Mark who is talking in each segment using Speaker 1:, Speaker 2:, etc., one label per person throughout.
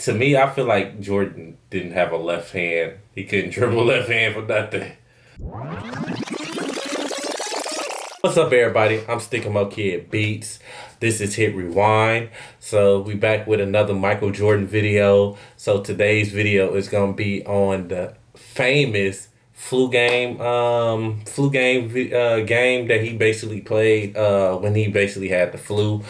Speaker 1: to me, I feel like Jordan didn't have a left hand. He couldn't dribble left hand for nothing. What's up, everybody? I'm Stick 'em Up Kid Beats. This is Hit Rewind. So we back with another Michael Jordan video. So today's video is gonna be on the famous game that he basically played when he basically had the flu.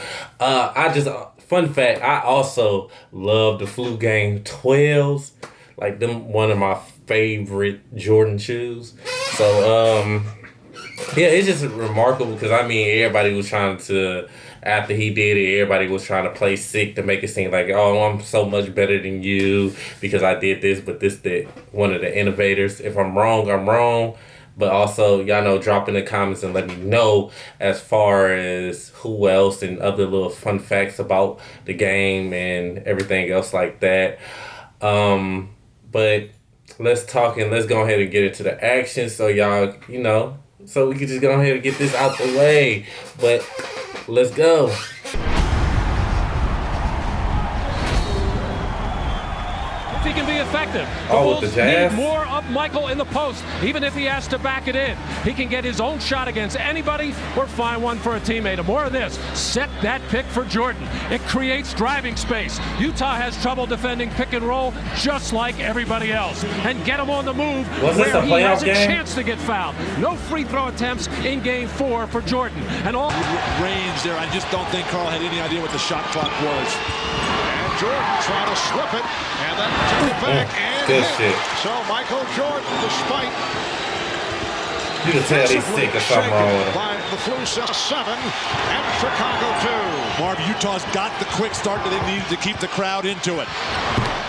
Speaker 1: Fun fact, I also love the flu game 12s. Like them, one of my favorite Jordan shoes. So yeah, it's just remarkable because I mean everybody was trying to, after he did it, everybody was trying to play sick to make it seem like, oh, I'm so much better than you because I did this, but that one of the innovators. If I'm wrong, I'm wrong. But also, y'all know, drop in the comments and let me know as far as who else and other little fun facts about the game and everything else like that. But let's talk and let's go ahead and get into the action so y'all, so we can just go ahead and get this out the way. But let's go.
Speaker 2: If he can be effective, the
Speaker 1: Bulls
Speaker 2: need more of Michael in the post, even if he has to back it in. He can get his own shot against anybody or find one for a teammate. And more of this, set that pick for Jordan. It creates driving space. Utah has trouble defending pick and roll just like everybody else. And get him on the move
Speaker 1: where
Speaker 2: he has a chance to get fouled. No free throw attempts in game 4 for Jordan. And all
Speaker 3: range there, I just don't think Carl had any idea what the shot clock was.
Speaker 4: Jordan trying to slip it, and then took it back and
Speaker 1: good
Speaker 4: hit.
Speaker 1: shit.
Speaker 4: So Michael Jordan, despite
Speaker 1: you can tell he's sick or something wrong with him.
Speaker 4: By the flu 7 and Chicago 2.
Speaker 3: Marv, Utah's got the quick start that they needed to keep the crowd into it.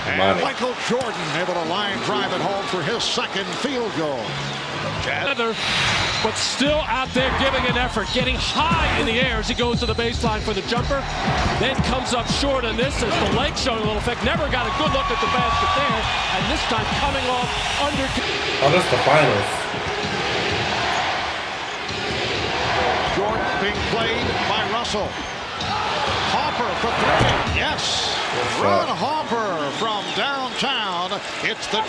Speaker 4: And Michael Jordan able to line drive it home for his second field goal.
Speaker 2: But still out there giving an effort, getting high in the air as he goes to the baseline for the jumper. Then comes up short on this as the leg showing a little effect. Never got a good look at the basket there. And this time coming off under.
Speaker 1: Oh, that's the finals.
Speaker 4: Jordan being played by Russell. Hopper for 3. Yes. Ron Hopper from downtown. It's the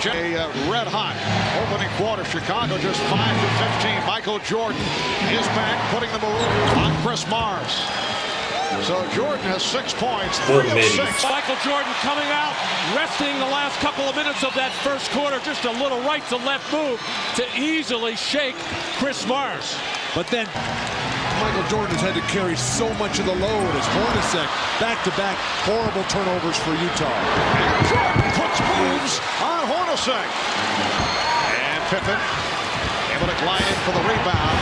Speaker 4: red hot opening quarter. Chicago just 5 for 15. Michael Jordan is back, putting the move on Chris Mars. So Jordan has 6 points, 3 of 6.
Speaker 2: Michael Jordan coming out, resting the last couple of minutes of that first quarter. Just a little right to left move to easily shake Chris Mars.
Speaker 3: But then Michael Jordan has had to carry so much of the load as Hornacek back-to-back horrible turnovers for Utah.
Speaker 4: And Jordan puts moves on Hornacek. And Pippen able to glide in for the rebound.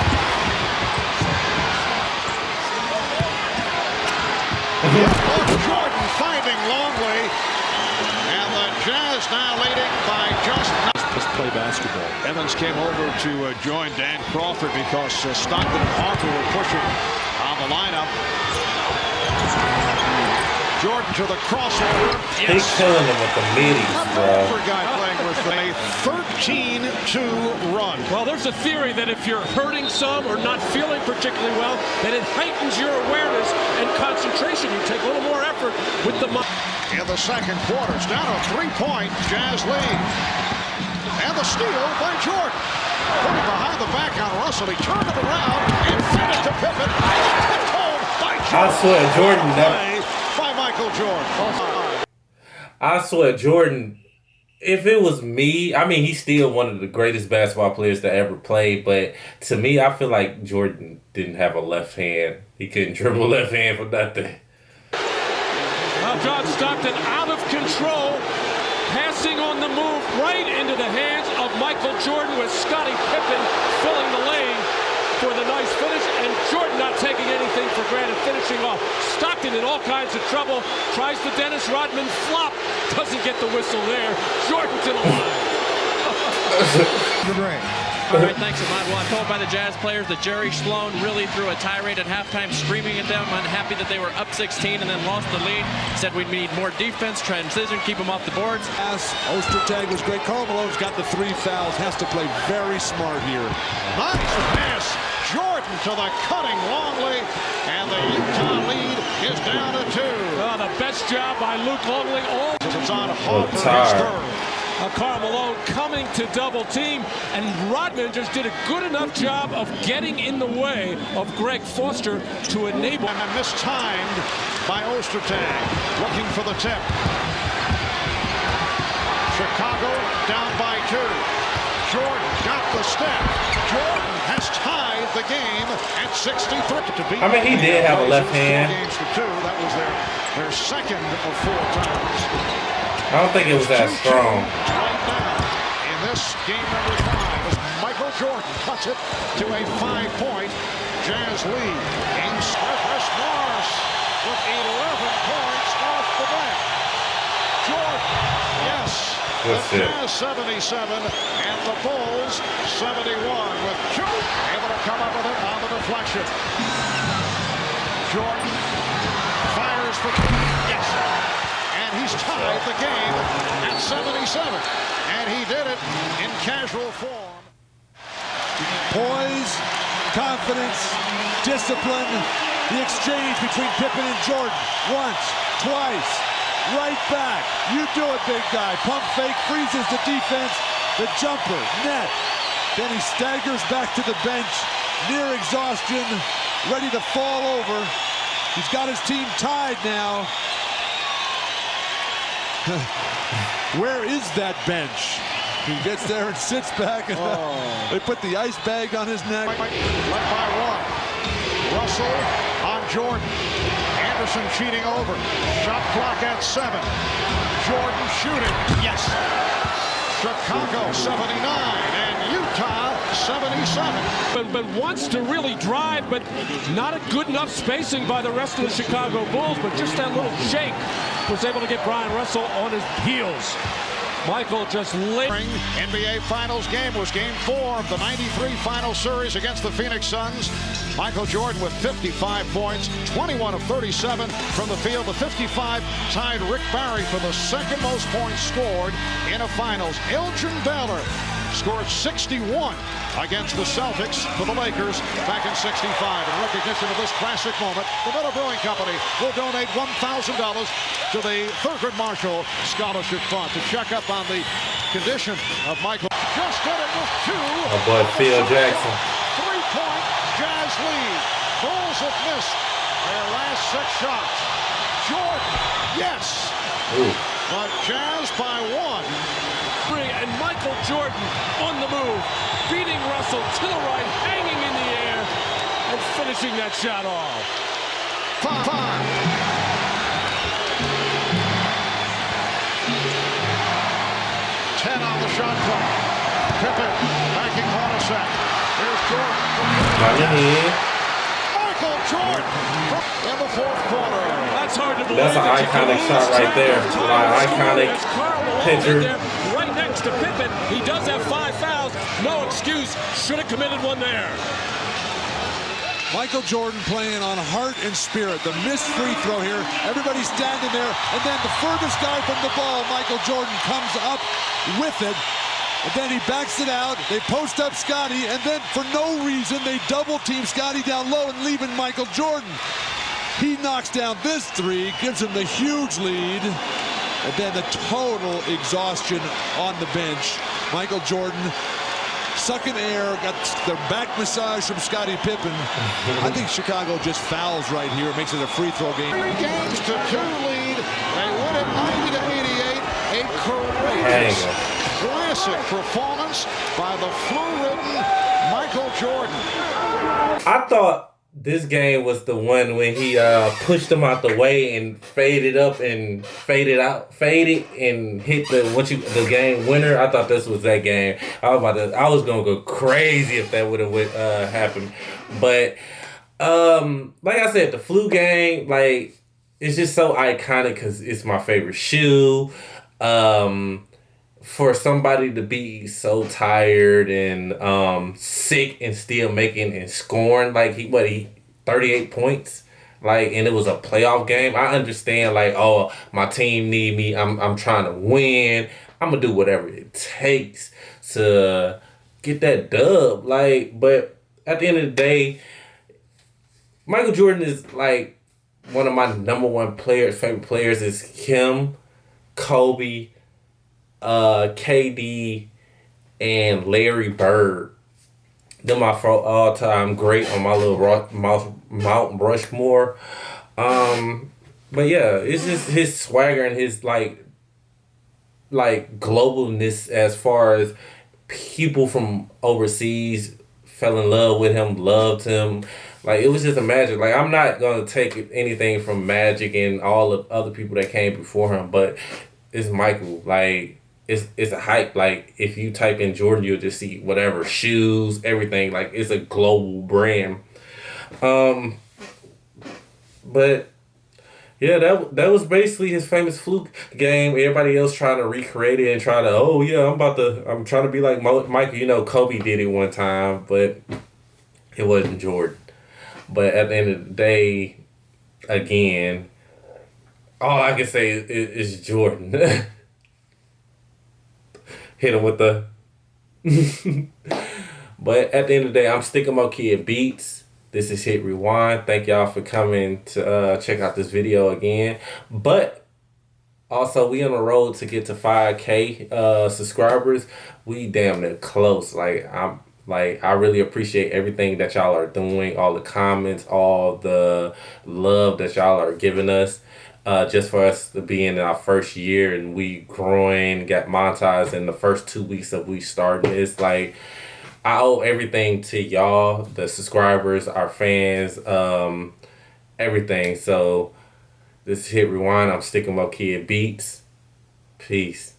Speaker 4: Jordan finding Longley. And the Jazz now leading by just
Speaker 3: play basketball.
Speaker 4: Evans came over to join Dan Crawford because Stockton and Harper were pushing on the lineup. Jordan to the crossover.
Speaker 1: Yes. He's killing them with the middies, bro.
Speaker 4: For a guy playing with a 13-2 run.
Speaker 2: Well, there's a theory that if you're hurting some or not feeling particularly well, that it heightens your awareness and concentration. You take a little more effort with the
Speaker 4: in the second quarter. It's down to a 3-point Jazz lead. And the steal by Jordan. Putting behind the back on Russell. He turned it around and fed it to Pippen. Tipped home by Jordan.
Speaker 1: I swear, Jordan never.
Speaker 4: By Michael Jordan.
Speaker 1: I swear, Jordan, if it was me, I mean, he's still one of the greatest basketball players to ever play. But to me, I feel like Jordan didn't have a left hand. He couldn't dribble left hand for nothing.
Speaker 2: Well, John Stockton out of control. Passing on the move right into the hands of Michael Jordan with Scottie Pippen filling the lane for the nice finish, and Jordan not taking anything for granted, finishing off. Stockton in all kinds of trouble, tries the Dennis Rodman flop, doesn't get the whistle there. Jordan to the line.
Speaker 5: All right, thanks, Ahmad. Well, I'm told by the Jazz players that Jerry Sloan really threw a tirade at halftime, screaming at them, unhappy that they were up 16 and then lost the lead. Said we need more defense, transition, keep them off the boards.
Speaker 3: Ostertag was great. Karl Malone's got the 3 fouls, has to play very smart here.
Speaker 4: Nice pass. Jordan to the cutting Longley, and the Utah lead is down to 2.
Speaker 2: The best job by Luke Longley all
Speaker 4: as it's on Hopper, his
Speaker 1: tired.
Speaker 4: third.
Speaker 2: Karl Malone coming to double team, and Rodman just did a good enough job of getting in the way of Greg Foster to enable.
Speaker 4: And mistimed by Ostertag, looking for the tip. Chicago down by 2. Jordan got the step. Jordan has tied the game at 63.
Speaker 1: I mean, he did have a left hand.
Speaker 4: 4 games to 2. That was their second of 4 times.
Speaker 1: I don't think it was that strong.
Speaker 4: Right now, in this game number 5, as Michael Jordan cuts it to a 5-point Jazz lead. Chris Morris with 11 points off the bench. Jordan, yes. The Jazz 77 and the Bulls 71 with Jordan able to come up with it on the deflection. Jordan fires for yes. And he's tied the game at 77. And he did it in casual form.
Speaker 3: Poise, confidence, discipline, the exchange between Pippen and Jordan. Once, twice, right back. You do it, big guy. Pump fake, freezes the defense. The jumper, net. Then he staggers back to the bench, near exhaustion, ready to fall over. He's got his team tied now. Where is that bench? He gets there and sits back, and they put the ice bag on his neck.
Speaker 4: Led by 1. Russell on Jordan. Anderson cheating over. Shot clock at 7. Jordan shooting. Yes. Chicago 79 and Utah 77.
Speaker 2: But wants to really drive, but not a good enough spacing by the rest of the Chicago Bulls. But just that little shake was able to get Brian Russell on his heels. Michael just laid.
Speaker 4: NBA Finals game was Game 4 of the '93 Final Series against the Phoenix Suns. Michael Jordan with 55 points, 21 of 37 from the field. The 55 tied Rick Barry for the second most points scored in a Finals. Elgin Baylor scored 61 against the Celtics for the Lakers back in '65. In recognition of this classic moment, the Miller Brewing Company will donate $1,000 to the Thurgood Marshall Scholarship Fund. To check up on the condition of Michael, just did it with 2.
Speaker 1: My boy Phil Jackson.
Speaker 4: 3-point Jazz lead. Bulls have missed their last 6 shots. Jordan, yes.
Speaker 1: Ooh.
Speaker 4: But Jazz by 1.
Speaker 2: And Michael Jordan on the move, beating Russell to the right, hanging in the air, and finishing that shot off.
Speaker 4: 5. 10 on the shot clock. Pippen backing Hornacek. Here's Jordan. Michael Jordan in the 4th quarter.
Speaker 2: That's hard to believe.
Speaker 1: That's an iconic shot right there. My iconic picture.
Speaker 2: Right next to Pippen. He does have 5 fouls. No excuse. Should have committed one there.
Speaker 3: Michael Jordan playing on heart and spirit. The missed free throw here. Everybody's standing there. And then the furthest guy from the ball, Michael Jordan, comes up with it. And then he backs it out. They post up Scotty. And then for no reason, they double team Scotty down low and leaving Michael Jordan. He knocks down this 3, gives him the huge lead. And then the total exhaustion on the bench. Michael Jordan sucking air, got the back massage from Scottie Pippen. I think Chicago just fouls right here, makes it a free throw game.
Speaker 4: 3 games to 2 lead. They win it 90-88. A courageous, classic performance by the flu-ridden Michael Jordan.
Speaker 1: I thought this game was the one when he pushed him out the way and faded up and faded and hit the game winner. I thought this was that game. I was gonna go crazy if that would have happened. But like I said, the flu game, like, it's just so iconic because it's my favorite shoe. For somebody to be so tired and sick and still making and scoring, like he 38 points, like, and it was a playoff game. I understand, like, oh, my team need me. I'm trying to win. I'm gonna do whatever it takes to get that dub. Like, but at the end of the day, Michael Jordan is like one of my number 1 favorite players is him, Kobe, KD, and Larry Bird. Them my all time great on my little Mount Rushmore. But yeah, it's just his swagger and his like globalness as far as people from overseas fell in love with him, loved him. Like, it was just a Magic. Like, I'm not gonna take anything from Magic and all the other people that came before him, but it's Michael. Like, it's a hype. Like, if you type in Jordan, you'll just see whatever shoes, everything. Like, it's a global brand. But yeah, that was basically his famous fluke game. Everybody else trying to recreate it and try to, oh yeah, I'm trying to be like Michael. You know, Kobe did it one time, but it wasn't Jordan. But at the end of the day, again, all I can say is Jordan. Hit him with the. But at the end of the day, I'm Sticking Mo Kid Beats. This is Hit Rewind. Thank y'all for coming to check out this video again. But also, we on the road to get to 5K subscribers. We damn near close. I really appreciate everything that y'all are doing, all the comments, all the love that y'all are giving us. Just for us to be in our first year and we growing, got monetized in the first 2 weeks of we starting. It's like, I owe everything to y'all, the subscribers, our fans, everything. So this is Hit Rewind. I'm Sticking Mo Kid Beats. Peace.